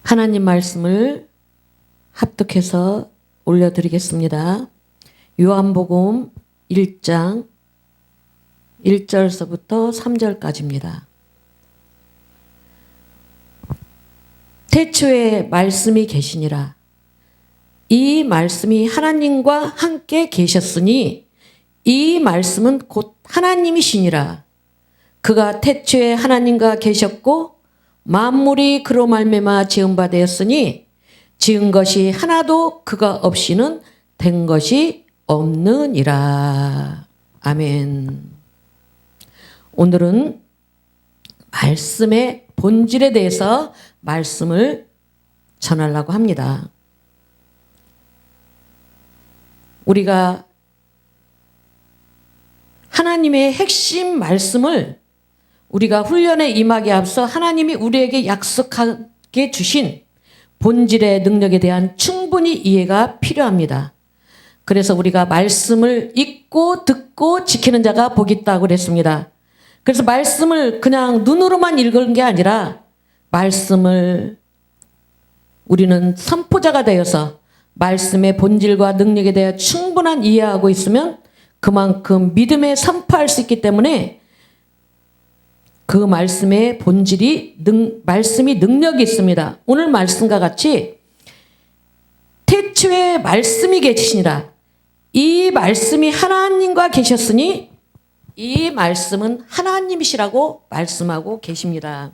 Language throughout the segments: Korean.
하나님 말씀을 합독해서 올려드리겠습니다. 요한복음 1장 1절서부터 3절까지입니다. 태초에 말씀이 계시니라. 이 말씀이 하나님과 함께 계셨으니 이 말씀은 곧 하나님이시니라. 그가 태초에 하나님과 계셨고 만물이 그로 말미암아 지은 바 되었으니 지은 것이 하나도 그가 없이는 된 것이 없느니라. 아멘. 오늘은 말씀의 본질에 대해서 말씀을 전하려고 합니다. 우리가 하나님의 핵심 말씀을 우리가 훈련에 임하기 앞서 하나님이 우리에게 약속하게 주신 본질의 능력에 대한 충분히 이해가 필요합니다. 그래서 우리가 말씀을 읽고 듣고 지키는 자가 복이 있다고 그랬습니다. 그래서 말씀을 그냥 눈으로만 읽은 게 아니라 말씀을 우리는 선포자가 되어서 말씀의 본질과 능력에 대해 충분한 이해하고 있으면 그만큼 믿음에 선포할 수 있기 때문에 그 말씀의 본질이 말씀이 능력이 있습니다. 오늘 말씀과 같이 태초에 말씀이 계시니라. 이 말씀이 하나님과 계셨으니 이 말씀은 하나님이시라고 말씀하고 계십니다.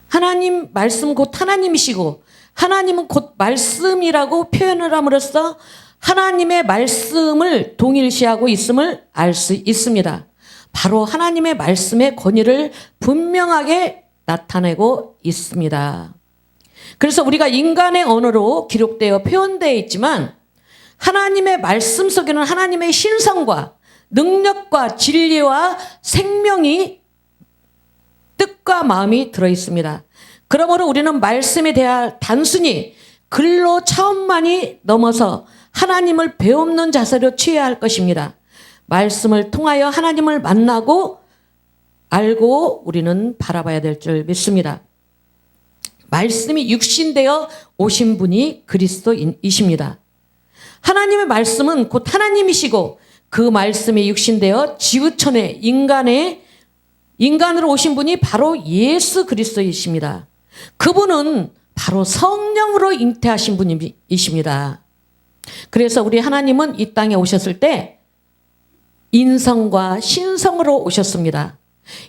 하나님 말씀 곧 하나님이시고 하나님은 곧 말씀이라고 표현을 함으로써 하나님의 말씀을 동일시하고 있음을 알 수 있습니다. 바로 하나님의 말씀의 권위를 분명하게 나타내고 있습니다. 그래서 우리가 인간의 언어로 기록되어 표현되어 있지만 하나님의 말씀 속에는 하나님의 신성과 능력과 진리와 생명이 뜻과 마음이 들어 있습니다. 그러므로 우리는 말씀에 대해 단순히 글로 처음만이 넘어서 하나님을 배우는 자세로 취해야 할 것입니다. 말씀을 통하여 하나님을 만나고 알고 우리는 바라봐야 될 줄 믿습니다. 말씀이 육신되어 오신 분이 그리스도이십니다. 하나님의 말씀은 곧 하나님이시고 그 말씀이 육신되어 지구촌에 인간으로 오신 분이 바로 예수 그리스도이십니다. 그분은 바로 성령으로 잉태하신 분이십니다. 그래서 우리 하나님은 이 땅에 오셨을 때 인성과 신성으로 오셨습니다.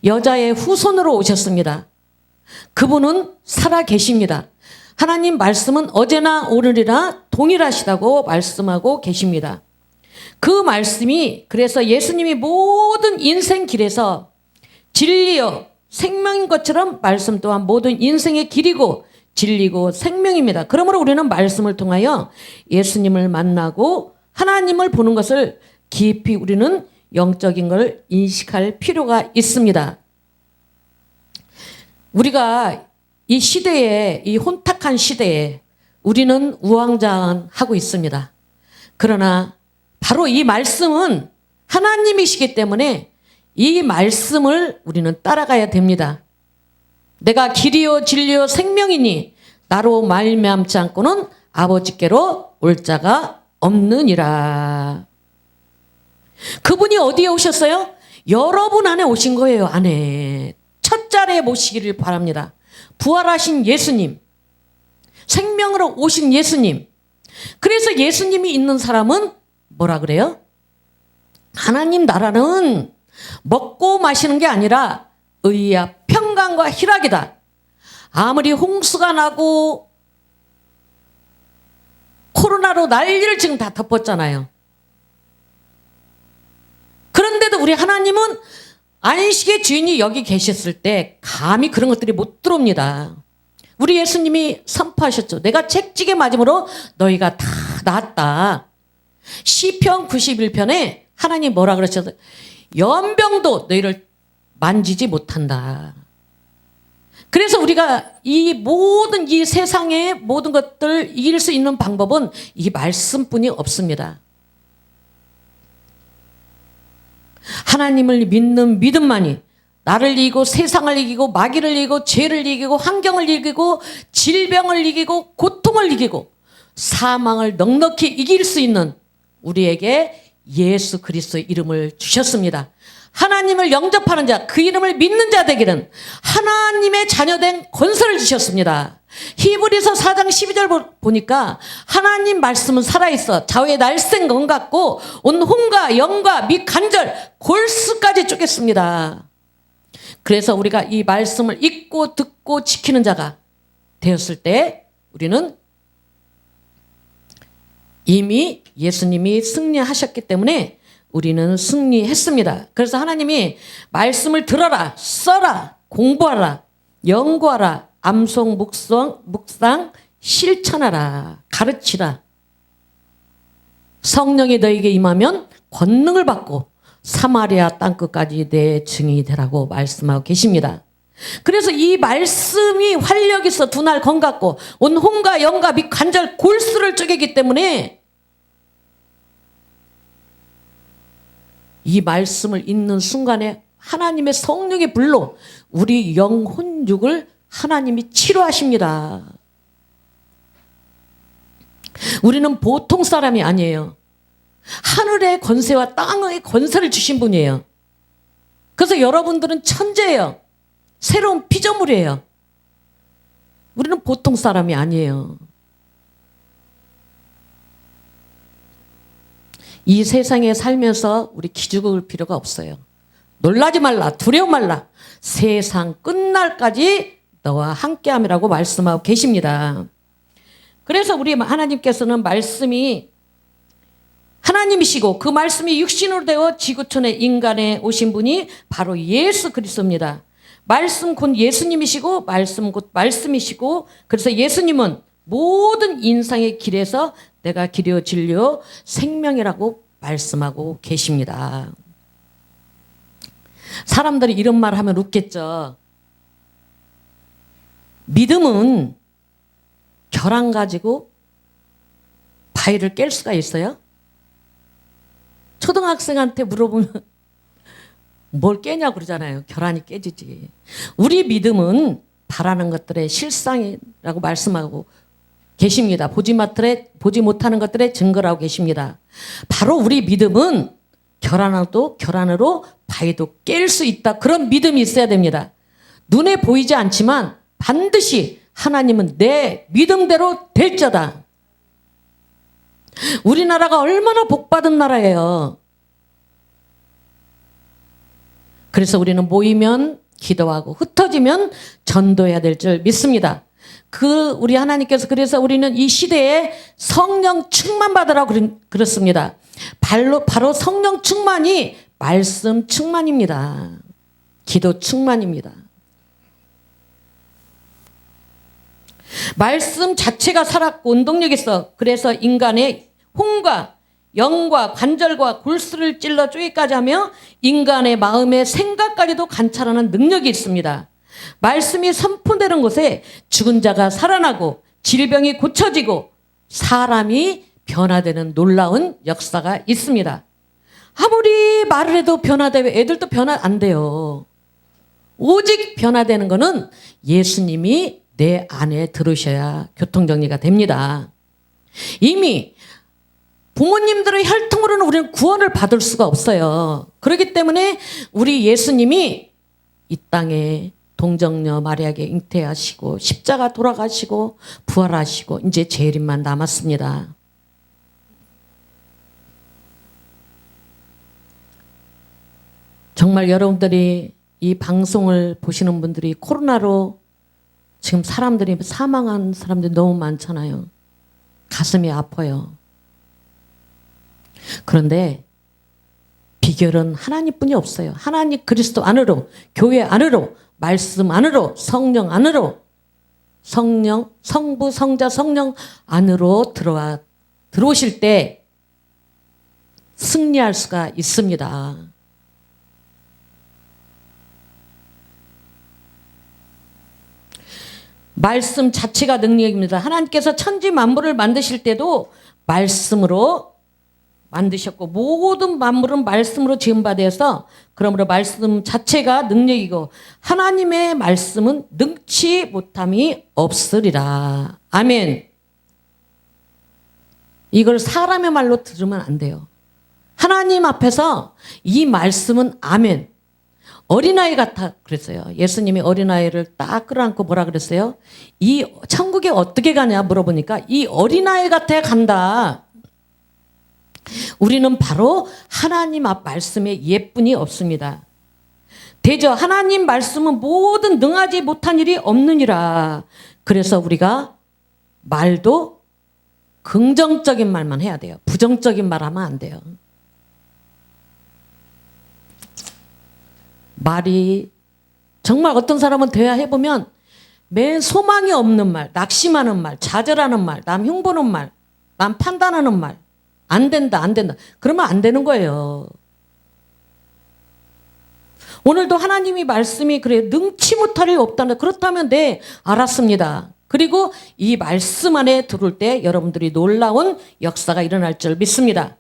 여자의 후손으로 오셨습니다. 그분은 살아 계십니다. 하나님 말씀은 어제나 오늘이나 동일하시다고 말씀하고 계십니다. 그 말씀이 그래서 예수님이 모든 인생 길에서 진리요 생명인 것처럼 말씀 또한 모든 인생의 길이고 진리고 생명입니다. 그러므로 우리는 말씀을 통하여 예수님을 만나고 하나님을 보는 것을 깊이 우리는 영적인 걸 인식할 필요가 있습니다. 우리가 이 시대에, 이 혼탁한 시대에 우리는 우왕좌왕하고 있습니다. 그러나 바로 이 말씀은 하나님이시기 때문에 이 말씀을 우리는 따라가야 됩니다. 내가 길이요 진리요 생명이니 나로 말미암지 않고는 아버지께로 올 자가 없느니라. 그분이 어디에 오셨어요? 여러분 안에 오신 거예요. 안에. 첫 자리에 모시기를 바랍니다. 부활하신 예수님, 생명으로 오신 예수님. 그래서 예수님이 있는 사람은 뭐라 그래요? 하나님 나라는 먹고 마시는 게 아니라 의와 평강과 희락이다. 아무리 홍수가 나고 코로나로 난리를 지금 다 덮었잖아요. 그런데도 우리 하나님은 안식의 주인이 여기 계셨을 때 감히 그런 것들이 못 들어옵니다. 우리 예수님이 선포하셨죠. 내가 채찍에 맞음으로 너희가 다 나았다. 시편 91편에 하나님 뭐라 그러셨어요? 연병도 너희를 만지지 못한다. 그래서 우리가 이 세상의 모든 것들을 이길 수 있는 방법은 이 말씀뿐이 없습니다. 하나님을 믿는 믿음만이 나를 이기고 세상을 이기고 마귀를 이기고 죄를 이기고 환경을 이기고 질병을 이기고 고통을 이기고 사망을 넉넉히 이길 수 있는 우리에게 예수 그리스도의 이름을 주셨습니다. 하나님을 영접하는 자, 그 이름을 믿는 자 되기는 하나님의 자녀된 권세를 주셨습니다. 히브리서 4장 12절 보니까 하나님 말씀은 살아있어 좌우에 날쌘 것 같고 온 혼과 영과 및 관절 골수까지 쪼갰습니다. 그래서 우리가 이 말씀을 읽고 듣고 지키는 자가 되었을 때 우리는 이미 예수님이 승리하셨기 때문에 우리는 승리했습니다. 그래서 하나님이 말씀을 들어라, 써라, 공부하라, 연구하라, 암송, 묵상, 실천하라, 가르치라. 성령이 너에게 임하면 권능을 받고 사마리아 땅끝까지 내 증인이 되라고 말씀하고 계십니다. 그래서 이 말씀이 활력 있어 두 날 건같고 온 혼과 영과 및 관절 골수를 쪼개기 때문에 이 말씀을 읽는 순간에 하나님의 성령의 불로 우리 영혼 육을 하나님이 치료하십니다. 우리는 보통 사람이 아니에요. 하늘의 권세와 땅의 권세를 주신 분이에요. 그래서 여러분들은 천재예요. 새로운 피조물이에요. 우리는 보통 사람이 아니에요. 이 세상에 살면서 우리 기죽을 필요가 없어요. 놀라지 말라, 두려워 말라. 세상 끝날까지 너와 함께함이라고 말씀하고 계십니다. 그래서 우리 하나님께서는 말씀이 하나님이시고 그 말씀이 육신으로 되어 지구촌에 인간에 오신 분이 바로 예수 그리스도입니다. 말씀 곧 예수님이시고 말씀 곧 말씀이시고 그래서 예수님은 모든 인생의 길에서 내가 길이요 진리요 생명이라고 말씀하고 계십니다. 사람들이 이런 말 하면 웃겠죠. 믿음은 결함 가지고 바위를 깰 수가 있어요? 초등학생한테 물어보면 뭘 깨냐고 그러잖아요. 결함이 깨지지. 우리 믿음은 바라는 것들의 실상이라고 말씀하고 계십니다. 보지 못하는 것들의 증거라고 계십니다. 바로 우리 믿음은 결함으로 바위도 깰 수 있다. 그런 믿음이 있어야 됩니다. 눈에 보이지 않지만 반드시 하나님은 내 믿음대로 될 자다. 우리나라가 얼마나 복받은 나라예요. 그래서 우리는 모이면 기도하고 ht어지면 전도해야 될 줄 믿습니다. 우리 하나님께서 그래서 우리는 이 시대에 성령 충만 받으라고 그렇습니다. 바로 성령 충만이 말씀 충만입니다. 기도 충만입니다. 말씀 자체가 살았고 운동력이 있어. 그래서 인간의 혼과 영과 관절과 골수를 찔러 쪼개까지 하며 인간의 마음의 생각까지도 관찰하는 능력이 있습니다. 말씀이 선포되는 곳에 죽은 자가 살아나고 질병이 고쳐지고 사람이 변화되는 놀라운 역사가 있습니다. 아무리 말을 해도 변화되고 애들도 변화 안 돼요. 오직 변화되는 것은 예수님이 내 안에 들으셔야 교통정리가 됩니다. 이미 부모님들의 혈통으로는 우리는 구원을 받을 수가 없어요. 그렇기 때문에 우리 예수님이 이 땅에 동정녀 마리아에게 잉태하시고 십자가 돌아가시고 부활하시고 이제 재림만 남았습니다. 정말 여러분들이 이 방송을 보시는 분들이 코로나로 지금 사람들이 사망한 사람들이 너무 많잖아요. 가슴이 아파요. 그런데 비결은 하나님뿐이 없어요. 하나님 그리스도 안으로, 교회 안으로, 말씀 안으로, 성령 안으로, 성부, 성자, 성령 안으로 들어오실 때 승리할 수가 있습니다. 말씀 자체가 능력입니다. 하나님께서 천지 만물을 만드실 때도 말씀으로 만드셨고 모든 만물은 말씀으로 지은 바 되어서 그러므로 말씀 자체가 능력이고 하나님의 말씀은 능치 못함이 없으리라. 아멘. 이걸 사람의 말로 들으면 안 돼요. 하나님 앞에서 이 말씀은 아멘. 어린아이 같아 그랬어요. 예수님이 어린아이를 딱 끌어안고 뭐라 그랬어요? 이 천국에 어떻게 가냐 물어보니까 이 어린아이 같아 간다. 우리는 바로 하나님 앞 말씀에 예뿐이 없습니다. 대저 하나님 말씀은 모든 능하지 못한 일이 없느니라. 그래서 우리가 말도 긍정적인 말만 해야 돼요. 부정적인 말 하면 안 돼요. 말이 정말 어떤 사람은 대화해보면 맨 소망이 없는 말, 낙심하는 말, 좌절하는 말, 남 흉보는 말, 남 판단하는 말, 안 된다, 안 된다. 그러면 안 되는 거예요. 오늘도 하나님이 말씀이 그래 능치 못할 일이 없다는 그렇다면 네 알았습니다. 그리고 이 말씀 안에 들어올 때 여러분들이 놀라운 역사가 일어날 줄 믿습니다.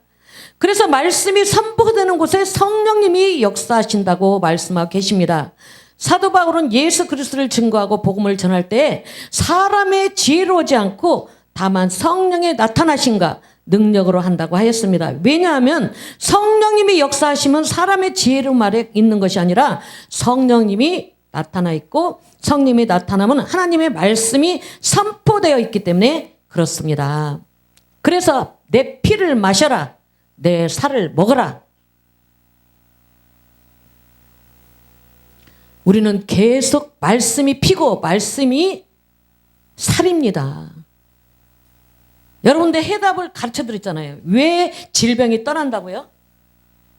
그래서 말씀이 선포되는 곳에 성령님이 역사하신다고 말씀하고 계십니다. 사도 바울은 예수 그리스도를 증거하고 복음을 전할 때 사람의 지혜로 오지 않고 다만 성령의 나타나심과 능력으로 한다고 하였습니다. 왜냐하면 성령님이 역사하시면 사람의 지혜로 말에 있는 것이 아니라 성령님이 나타나 있고 성령님이 나타나면 하나님의 말씀이 선포되어 있기 때문에 그렇습니다. 그래서 내 피를 마셔라. 내 살을 먹어라. 우리는 계속 말씀이 피고 말씀이 살입니다. 여러분들 해답을 가르쳐 드렸잖아요. 왜 질병이 떠난다고요?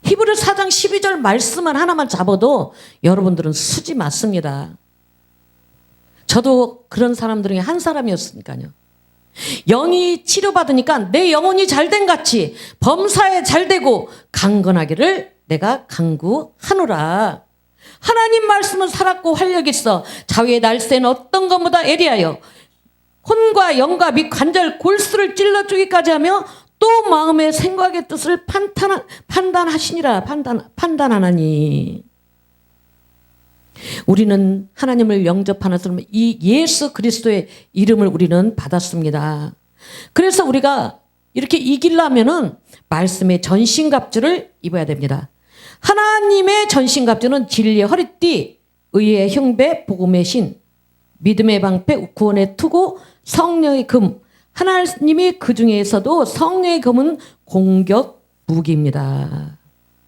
히브리 4장 12절 말씀만 하나만 잡아도 여러분들은 수지 맞습니다. 저도 그런 사람들 중에 한 사람이었으니까요. 영이 치료받으니까 내 영혼이 잘된 같이 범사에 잘되고 강건하기를 내가 간구하노라. 하나님 말씀은 살았고 활력이 있어 자위의 날새는 어떤 것보다 예리하여 혼과 영과 및 관절 골수를 찔러 쪼기까지 하며 또 마음의 생각의 뜻을 판단하시니라. 판단하나니. 우리는 하나님을 영접하는 사람 이 예수 그리스도의 이름을 우리는 받았습니다. 그래서 우리가 이렇게 이기려면은 말씀의 전신갑주를 입어야 됩니다. 하나님의 전신갑주는 진리의 허리띠, 의의 흉배, 복음의 신, 믿음의 방패, 구원의 투구, 성령의 금. 하나님이 그 중에서도 성령의 금은 공격 무기입니다.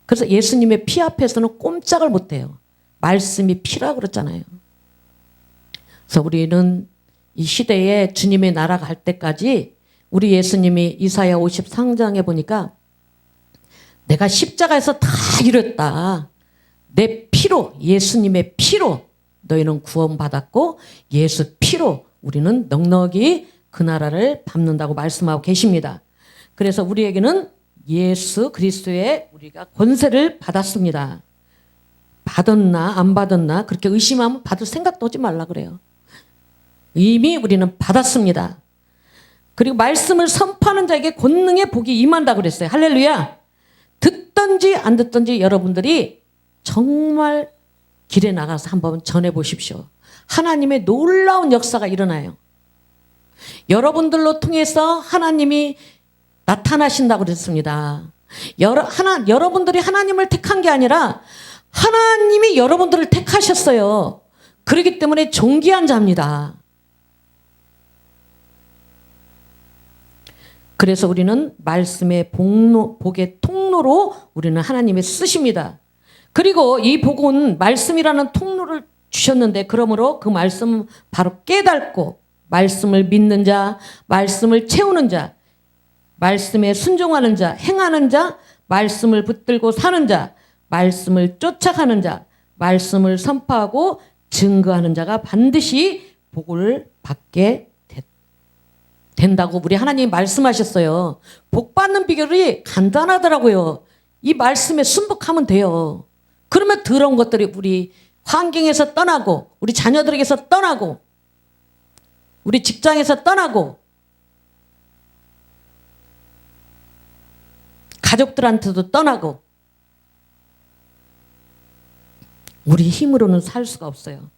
그래서 예수님의 피 앞에서는 꼼짝을 못해요. 말씀이 피라고 그랬잖아요. 그래서 우리는 이 시대에 주님의 나라 갈 때까지 우리 예수님이 이사야 53장에 보니까 내가 십자가에서 다 이뤘다. 내 피로 예수님의 피로 너희는 구원받았고 예수 피로 우리는 넉넉히 그 나라를 밟는다고 말씀하고 계십니다. 그래서 우리에게는 예수 그리스도의 우리가 권세를 받았습니다. 받았나 안 받았나 그렇게 의심하면 받을 생각도 하지 말라 그래요. 이미 우리는 받았습니다. 그리고 말씀을 선포하는 자에게 권능의 복이 임한다 그랬어요. 할렐루야. 듣든지 안 듣든지 여러분들이 정말 길에 나가서 한번 전해보십시오. 하나님의 놀라운 역사가 일어나요. 여러분들로 통해서 하나님이 나타나신다고 그랬습니다. 여러분들이 하나님을 택한 게 아니라 하나님이 여러분들을 택하셨어요. 그렇기 때문에 존귀한 자입니다. 그래서 우리는 말씀의 복의 통로로 우리는 하나님이 쓰십니다. 그리고 이 복은 말씀이라는 통로를 주셨는데 그러므로 그 말씀 바로 깨닫고 말씀을 믿는 자, 말씀을 채우는 자, 말씀에 순종하는 자, 행하는 자, 말씀을 붙들고 사는 자, 말씀을 쫓아가는 자, 말씀을 선포하고 증거하는 자가 반드시 복을 받게 된다고 우리 하나님이 말씀하셨어요. 복 받는 비결이 간단하더라고요. 이 말씀에 순복하면 돼요. 그러면 더러운 것들이 우리 환경에서 떠나고 우리 자녀들에게서 떠나고 우리 직장에서 떠나고 가족들한테도 떠나고 우리 힘으로는 살 수가 없어요.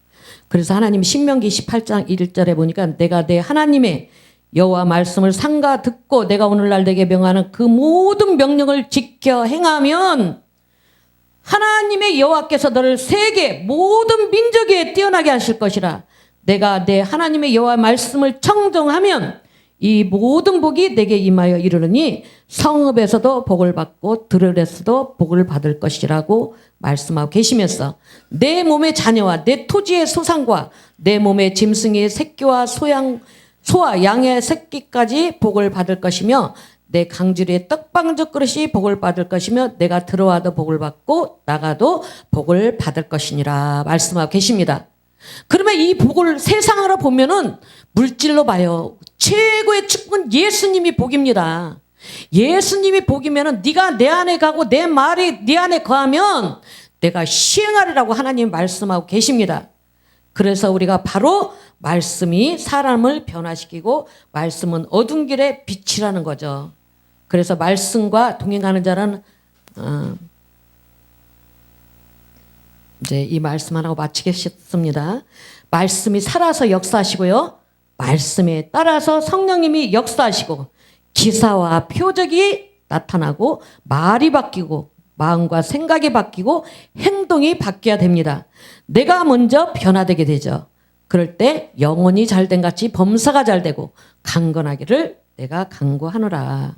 그래서 하나님이 신명기 18장 1절에 보니까 내가 내 하나님의 여호와 말씀을 삼가 듣고 내가 오늘날 내게 명하는 그 모든 명령을 지켜 행하면 하나님의 여호와께서 너를 세계 모든 민족 위에 뛰어나게 하실 것이라. 내가 내 하나님의 여호와 말씀을 청정하면 이 모든 복이 내게 임하여 이르르니 성읍에서도 복을 받고 들을에서도 복을 받을 것이라고 말씀하고 계시면서 내 몸의 자녀와 내 토지의 소산과 내 몸의 짐승의 새끼와 소와 양의 새끼까지 복을 받을 것이며 내 강주리의 떡방죽 그릇이 복을 받을 것이며 내가 들어와도 복을 받고 나가도 복을 받을 것이니라 말씀하고 계십니다. 그러면 이 복을 세상으로 보면은 물질로 봐요. 최고의 축복은 예수님이 복입니다. 예수님이 복이면은 네가 내 안에 가고 내 말이 네 안에 거하면 내가 시행하리라고 하나님 말씀하고 계십니다. 그래서 우리가 바로 말씀이 사람을 변화시키고 말씀은 어두운 길의 빛이라는 거죠. 그래서 말씀과 동행하는 자는 이제 이 말씀 하나고 마치겠습니다. 말씀이 살아서 역사하시고요. 말씀에 따라서 성령님이 역사하시고 기사와 표적이 나타나고 말이 바뀌고 마음과 생각이 바뀌고 행동이 바뀌어야 됩니다. 내가 먼저 변화되게 되죠. 그럴 때 영혼이 잘된 같이 범사가 잘되고 강건하기를 내가 간구하노라.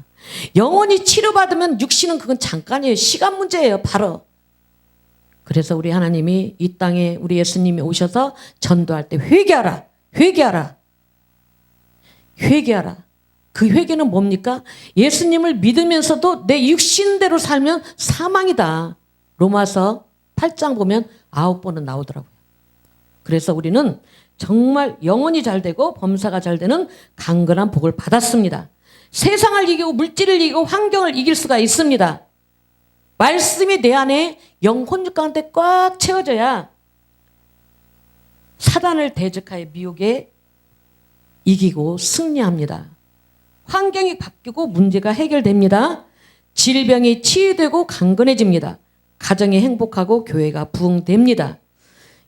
영혼이 치료받으면 육신은 그건 잠깐이에요. 시간 문제예요. 바로. 그래서 우리 하나님이 이 땅에 우리 예수님이 오셔서 전도할 때 회개하라. 회개하라. 회개하라. 그 회개는 뭡니까? 예수님을 믿으면서도 내 육신대로 살면 사망이다. 로마서 8장 보면 9번은 나오더라고요. 그래서 우리는 정말 영혼이 잘 되고 범사가 잘 되는 강건한 복을 받았습니다. 세상을 이기고 물질을 이기고 환경을 이길 수가 있습니다. 말씀이 내 안에 영혼 가운데 꽉 채워져야 사단을 대적하여 미혹에 이기고 승리합니다. 환경이 바뀌고 문제가 해결됩니다. 질병이 치유되고 강건해집니다. 가정이 행복하고 교회가 부흥됩니다.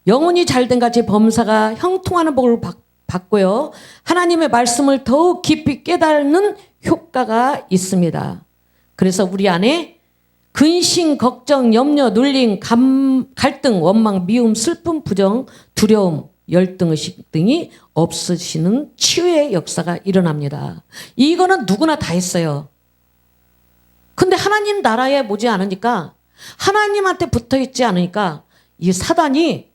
영혼이 잘된 같이 범사가 형통하는 복을 받고요. 하나님의 말씀을 더욱 깊이 깨닫는 효과가 있습니다. 그래서 우리 안에 근심, 걱정, 염려, 눌림, 갈등, 원망, 미움, 슬픔, 부정, 두려움, 열등의식 등이 없으시는 치유의 역사가 일어납니다. 이거는 누구나 다 했어요. 근데 하나님 나라에 오지 않으니까 하나님한테 붙어있지 않으니까 이 사단이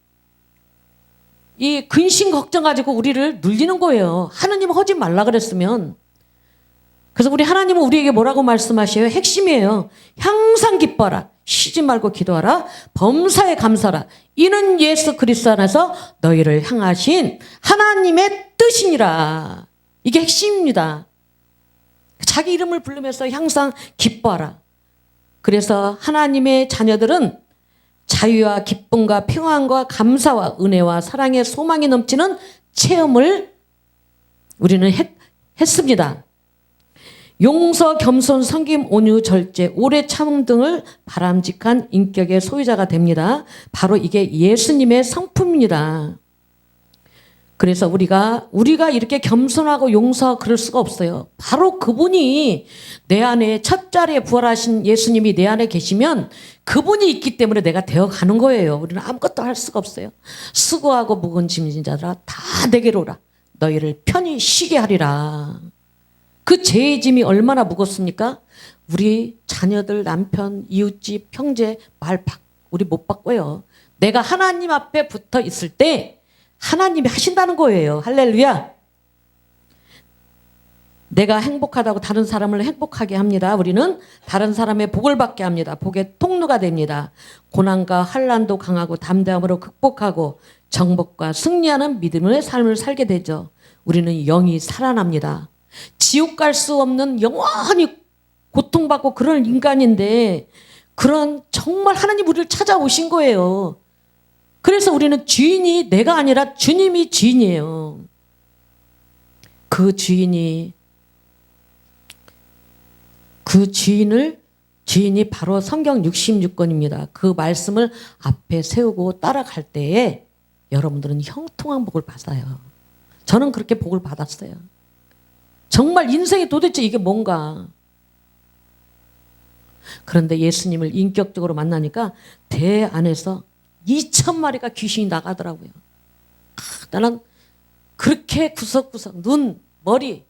이 근심 걱정 가지고 우리를 눌리는 거예요. 하나님 하지 말라 그랬으면. 그래서 우리 하나님은 우리에게 뭐라고 말씀하셔요? 핵심이에요. 항상 기뻐라. 쉬지 말고 기도하라. 범사에 감사하라. 이는 예수 그리스도 안에서 너희를 향하신 하나님의 뜻이니라. 이게 핵심입니다. 자기 이름을 부르면서 항상 기뻐하라. 그래서 하나님의 자녀들은 자유와 기쁨과 평안과 감사와 은혜와 사랑의 소망이 넘치는 체험을 우리는 했습니다. 용서, 겸손, 섬김, 온유, 절제, 오래 참음 등을 바람직한 인격의 소유자가 됩니다. 바로 이게 예수님의 성품입니다. 그래서 우리가 이렇게 겸손하고 용서하고 그럴 수가 없어요. 바로 그분이 내 안에 첫 자리에 부활하신 예수님이 내 안에 계시면 그분이 있기 때문에 내가 되어가는 거예요. 우리는 아무것도 할 수가 없어요. 수고하고 무거운 짐진 자들아 다 내게로 오라. 너희를 편히 쉬게 하리라. 그 죄의 짐이 얼마나 무겁습니까? 우리 자녀들, 남편, 이웃집, 형제 우리 못 바꿔요. 내가 하나님 앞에 붙어 있을 때 하나님이 하신다는 거예요. 할렐루야. 내가 행복하다고 다른 사람을 행복하게 합니다. 우리는 다른 사람의 복을 받게 합니다. 복의 통로가 됩니다. 고난과 환난도 강하고 담대함으로 극복하고 정복과 승리하는 믿음의 삶을 살게 되죠. 우리는 영이 살아납니다. 지옥 갈 수 없는 영원히 고통받고 그런 인간인데 그런 정말 하나님 우리를 찾아오신 거예요. 그래서 우리는 주인이 내가 아니라 주님이 주인이에요. 그 주인을 기인이 바로 성경 66권입니다. 그 말씀을 앞에 세우고 따라갈 때에 여러분들은 형통한 복을 받아요. 저는 그렇게 복을 받았어요. 정말 인생이 도대체 이게 뭔가. 그런데 예수님을 인격적으로 만나니까 대 안에서 2,000마리가 귀신이 나가더라고요. 나는 그렇게 구석구석 눈, 머리.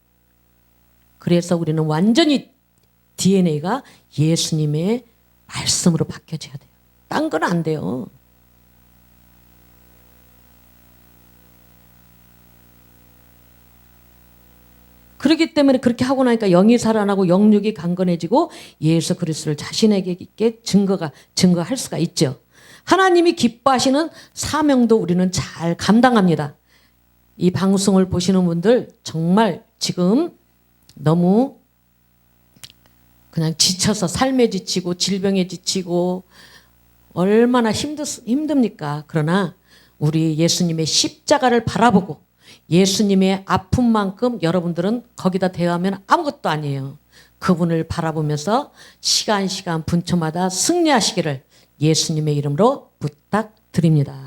그래서 우리는 완전히 DNA가 예수님의 말씀으로 바뀌어져야 돼요. 딴 건 안 돼요. 그렇기 때문에 그렇게 하고 나니까 영이 살아나고 영육이 강건해지고 예수 그리스도를 자신에게 있게 증거할 수가 있죠. 하나님이 기뻐하시는 사명도 우리는 잘 감당합니다. 이 방송을 보시는 분들 정말 지금 너무 그냥 지쳐서 삶에 지치고 질병에 지치고 얼마나 힘듭니까? 그러나 우리 예수님의 십자가를 바라보고 예수님의 아픔만큼 여러분들은 거기다 대하면 아무것도 아니에요. 그분을 바라보면서 시간 분초마다 승리하시기를 예수님의 이름으로 부탁드립니다.